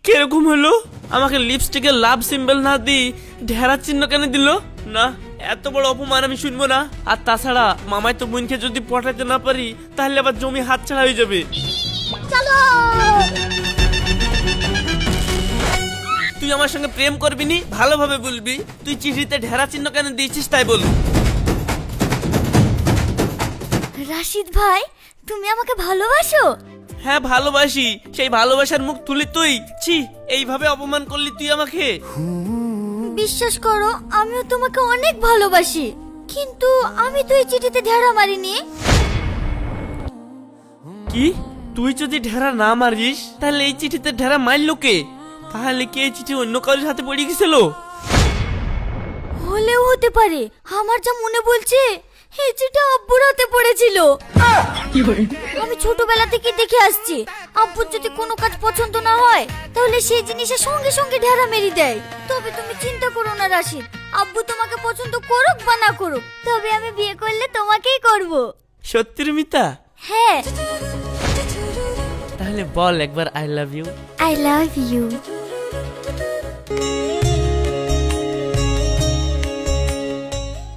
কিরকম হলো? আমাকে লিপস্টিকের লাভ সিম্বল না দি ঢেরা চিহ্ন কেন দিল? না, এত বড় অপমান আমি শুনবো না। আর তাছাড়া মামাই তো বোনকে যদি পটাতে না পারি তাহলে আবার জমি হাতছাড়া হয়ে যাবে। চলো। তুই আমার সঙ্গে প্রেম করবি নি? ভালোভাবে বলবি। তুই চিঠিতে ঢেরা চিহ্ন কেন দিয়েছিস তাই বল। রাশিদ ভাই, তুমি আমাকে ভালোবাসো? হ্যাঁ ভালোবাসি। সেই ভালোবাসার মুখ তুলি তুই? ছি, এইভাবে অপমান করলি তুই আমাকে। বিশ্বাস করো, আমিও তোমাকে অনেক ভালোবাসি, কিন্তু আমি তো এই চিঠিতে ঢেরা মারিনি। কি? তুই যদি ঢেরা না মারিস তাহলে এই চিঠিতে ঢেরা মারলো কে? তাহলে কি এই চিঠি অন্য কারোর হাতে পড়ে গেছিল? হলেও হতে পারে। আমার যা মনে বলছে এই চিঠি আব্বুর হাতে পড়েছিল। আমি ছোটবেলা থেকে দেখে আসছি, আব্বুর যদি কোনো কাজ পছন্দ না হয় তাহলে সেই জিনিসের সঙ্গে সঙ্গে ঢেরা মেরে দেয়। তবে তুমি চিন্তা করো না রাশিদ, আব্বু তোমাকে পছন্দ করুক বা না করুক, তবে আমি বিয়ে করলে তোমাকেই করব। সত্যি রুমিতা? হ্যাঁ। তাহলে বল একবার I love you. I love you.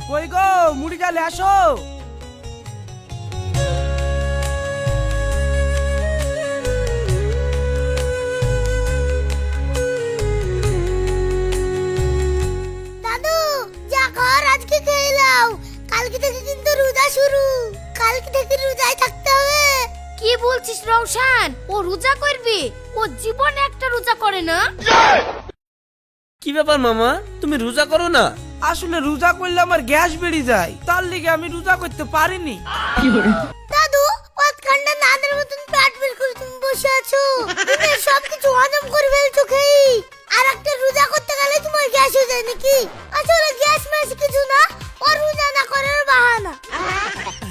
কই গো, মুড়ি গালে আসো। দাদু, যা খাওয়ার আজকে খেয়ে নাও, কালকে থেকে কিন্তু রোজা শুরু। কালকে থেকে রোজায় থাকতে হবে। কি বলছিস রওশন? ও রোজা করবে? ও জীবনে একটা রোজা করে না। কি ব্যাপার মামা, তুমি রোজা করো না? আসলে রোজা করলে আমার গ্যাস বেড়ে যায়, তার লিগে আমি রোজা করতে পারিনি। দাদু, পাতখান্ডা নাদের মতন পেট বের করে তুমি বসে আছো। তুমি সবকিছু হজম করে ফেলছো খেয়ে। আর একটা রোজা করতে গেলে তোমার গ্যাস হয়ে যায় নাকি? আসলে গ্যাস ম্যাস কিছু না, ও রোজা না করার বাহানা।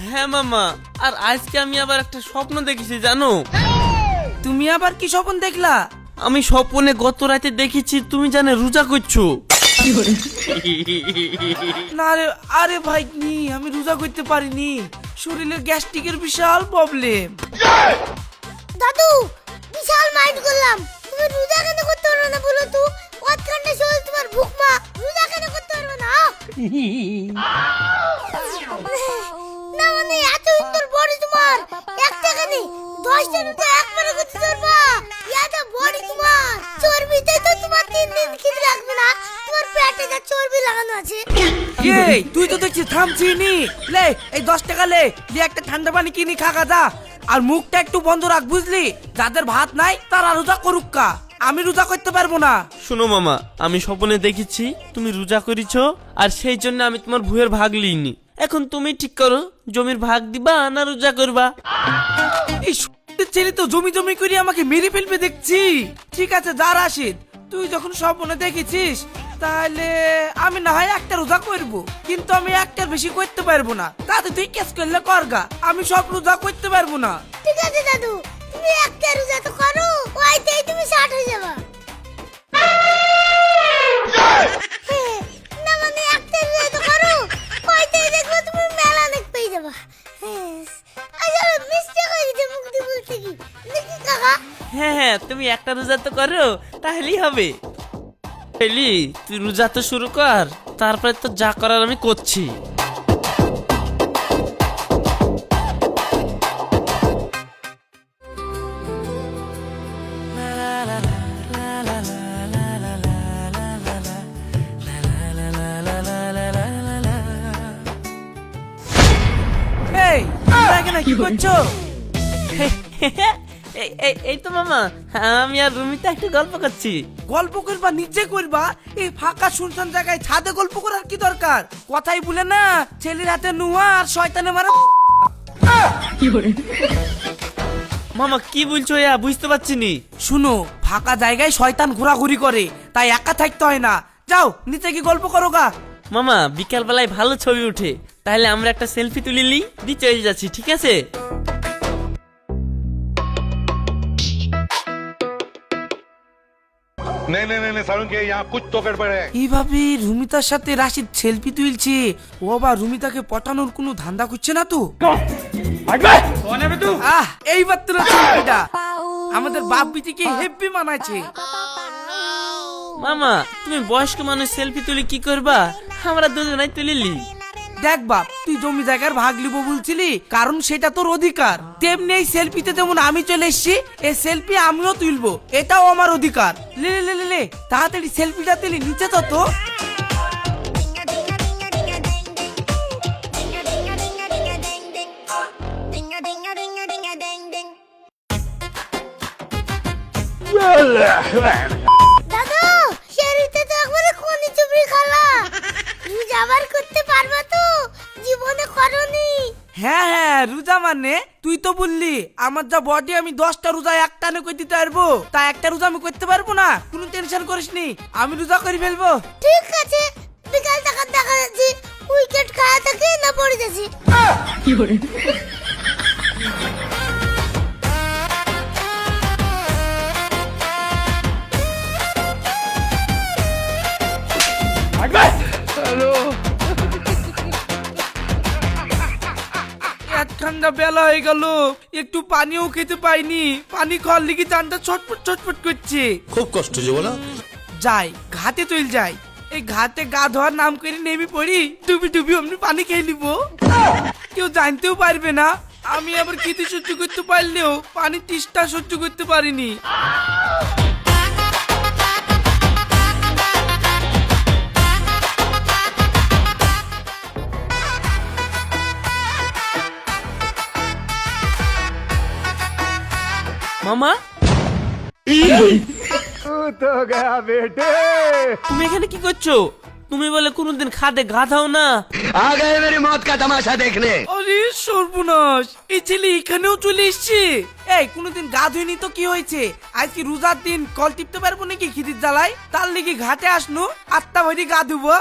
হ্যাঁ মামা, আর আজকে আমি আবার একটা স্বপ্ন দেখেছি জানো? তুমি আবার কি স্বপ্ন দেখলা? আমি স্বপ্নে গত রাতে দেখেছি তুমি জানে রোজা করছো। না রে, আরে ভাই নি, আমি রোজা করতে পারিনি। শরীরের গ্যাস্ট্রিকের বিশাল প্রবলেম। দাদু, বিশাল মাইন্ড করলাম। তুমি রোজা কেন করতে পারো না বলো তো? পাতখান্ডা শরীর তোমার ভুক মা, রোজা কেন করতে পারবে না? না মানে এত সুন্দর বডি তোমার, একটা কেন 10টা রোজা একবারে করতে পারবা। এত বডি তোমার, চর্বিতে তো তোমার 3 দিন খিদে লাগবে না। তোমার পেটে যা চর্বি লাগানো আছে। এই তুই তো দেখছিস থামছিনি। লে এই 10 টাকা লে, দিয়ে একটা ঠান্ডা পানি কিনি খা যা। আর মুখটা একটু বন্ধ রাখ, বুঝলি? যাদের ভাত নাই তারা রোজা করুক কা, আমি রোজা করতে পারবো না। শোনো মামা, আমি স্বপ্নে দেখেছি তুমি রোজা করেছো, আর সেই জন্য আমি তোমার ভুয়ের ভাগ লিইনি। এখন তুমি ঠিক করো, জমির ভাগ দিবা না রোজা করবা? এই ছেলে তো জমি জমি করে আমাকে মেরে ফেলবে দেখছি। ঠিক আছে যা রাশিদ, তুই যখন স্বপ্নে দেখেছিস তাহলে আমি না হয় একটা রোজা করব, কিন্তু আমি একটার বেশি করতে পারবো না। তাতে তুই কেস করলে করগা, আমি সব রোজা করতে পারবো না। ঠিক আছে দাদু, তুমি একটা রোজা তো করো, ওইতেই তুমি 60 হয়ে যাবা। না মানে একটা রোজা তো করো, ওইতেই দেখবে তুমি মেলা অনেক পেয়ে যাবা। আসলে মিস্টেক হয়ে গেছে মুখ দিয়ে বলতে কি নাকি কাকা? হ্যাঁ হ্যাঁ, তুমি একটা রোজা তো করো, তাহলেই হবে। এলি, তুই রোজা তো শুরু কর, তারপরে তো যা করার আমি করছি। এই তোমরা এখানে কি করছো? এই তো মামা, আমি আর রুমিতা একটু গল্প করছি। গল্প করবা নিজে করবা, এই ফাঁকা শুনশান জায়গায় ছাদে গল্প করার কি দরকার? কথাই বলে না, ছেলের হাতে নুয়া আর শয়তানে মারা। মামা কি বলছো বুঝতে পারছি নি। শুনো, ফাঁকা জায়গায় শয়তান ঘোরাঘুরি করে, তাই একা থাকতে হয় না। যাও নিচে কি গল্প করো গা। মামা বিকাল বেলায় ভালো ছবি উঠে, তাহলে আমরা একটা সেলফি তুলিলি দি চলে যাচ্ছি, ঠিক আছে? नहीं नहीं नहीं सारुण के यहाँ कुछ तो गड़बड़ है। এইভাবে রুমিতার সাথে রাশিদ সেলফি তুলছে, ও আবার রুমিতাকে পটানোর কোনো ধান্দা করছে না তো? এইবার তোর সেলফিটা আমাদের বাপ বিটিকে হেব্বি মানাচ্ছে। মামা তুমি বয়স্ক মানুষ সেলফি তুলি কি করবা, আমরা দুজনাই তুলিলি। দেখ বাপ, তুই জমি জায়গার ভাগ লিব বলছিলি, কারণ সেটা তোর অধিকার। তেমনি এই সেলফিতে যেমন আমি চলে এসেছি, এই সেলফি আমিও তুলবো, এটাও আমার অধিকার। লে লে লে লে, তাড়াতাড়ি সেলফিটা তুলি, নিচে তো। দাদু শরীরটা তো একবারে কোনি চুবড়ি খালা। তুমি যাবার করতে পারবা তো? জীবনে করনি। হ্যাঁ হ্যাঁ, রোজা মানে তুই তো বললি আমার যা বডি আমি 10টা রোজা একটানে করে দিতে পারবো, তা একটা রোজা আমি করতে পারবো না? কোনো টেনশন করিস নি, আমি রোজা করে ফেলবো। ঠিক আছে, বিকাল টাকা দেখা যাচ্ছে উইকেট খায়া থাকে না পড়ে যাচ্ছে। এক ঠান্ডা বেলা হয়ে গেল, একটু পানিও খেতে পাইনি। পানি খাওয়ার লিগে চানটা ছটফট ছটফট করছে। খুব কষ্ট যে বলো। যাই ঘাটে চল যাই, এই ঘাটে গা ধোয়ার নাম করে নেমে পড়ি, ডুবি ডুবি অমনি পানি খেয়ে নিব। কেউ জানতেও পারবে না। আমি আবার খেতে সহ্য করতে পারলেও পানির তৃষ্ণা সহ্য করতে পারিনি। মামা तो गया बेटे। তুমি এখানে কি করছো? তুমি বলে কোনোদিন খাদে গা ধাও না। आ गए मेरी मौत का तमाशा देखने। আরে সর্বনাশ, এই ছেলে এখানেও চলে এসছে। এই কোনোদিন গা ধুইনি তো কি হয়েছে? আজকে রোজার দিন কল টিপতে পারবো নাকি খিদির জ্বালায়? তার লেগে ঘাটে আসনু, আত্মা ভরি গা ধুবো।